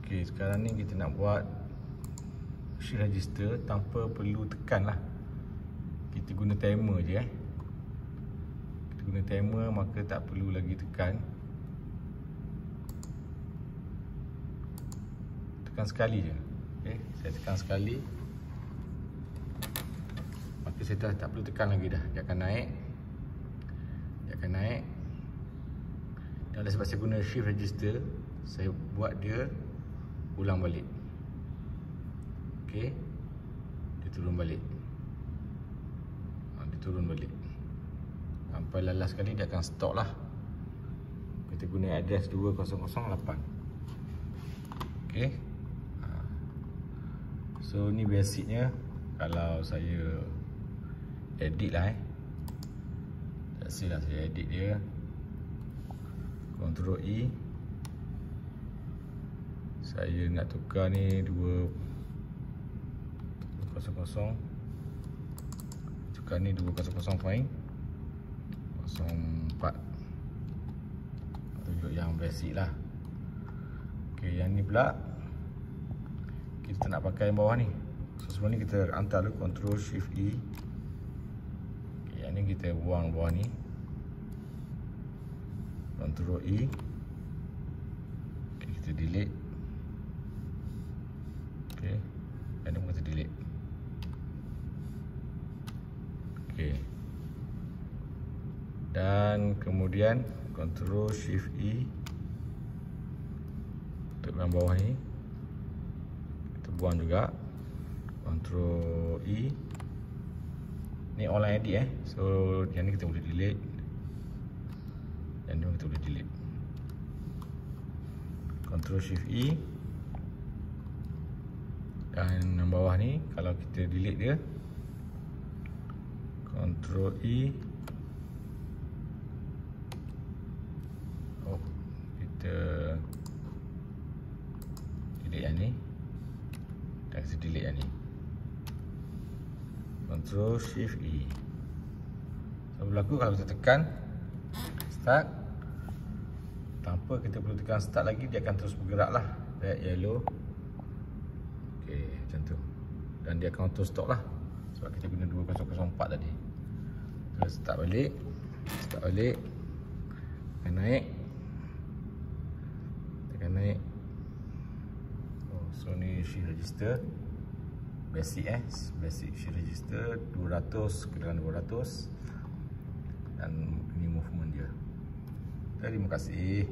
Okey, sekarang ni kita nak buat shift register tanpa perlu tekan lah. Kita guna timer je Kita guna timer, maka tak perlu lagi tekan. Tekan sekali je. Okey, saya tekan sekali. Maka saya dah tak perlu tekan lagi dah. Dia akan naik. Dan oleh sebab saya guna shift register, saya buat dia ulang balik. Okey, dia turun balik. Dia turun balik sampai lalas sekali dia akan stop lah. Kita guna address 2008. Okey, so ni basicnya. Kalau saya edit lah tak silap saya edit dia, Ctrl E. Saya nak tukar ni 200, tukar ni 200.04. Tunjuk yang basic lah. Okey, yang ni pula kita tak nak pakai yang bawah ni. So sebelum ni kita hantar dulu Ctrl Shift E. Okay, yang ni kita buang bawah ni, Ctrl E. Okay, kita delete. Okay, yang ni pun kita delete. Okay, dan kemudian Ctrl Shift E untuk yang bawah ni kita buang juga. Ctrl E. Ni online edit So yang ni kita boleh delete. Yang ni kita boleh delete. Ctrl Shift E. Dan yang bawah ni kalau kita delete dia, Ctrl E. Kita delete yang ni. Dan kita delete yang ni. Ctrl Shift E. So berlaku kalau kita tekan start, tanpa kita perlu tekan start lagi, dia akan terus bergerak lah. Red, yellow. Okey, macam tu. Dan dia akan auto stop lah, sebab kita guna 2004 tadi. Terus start balik. Akan naik. So ni shift register basic basic shift register 200 ke dalam 200. Dan ini movement dia. Terima kasih.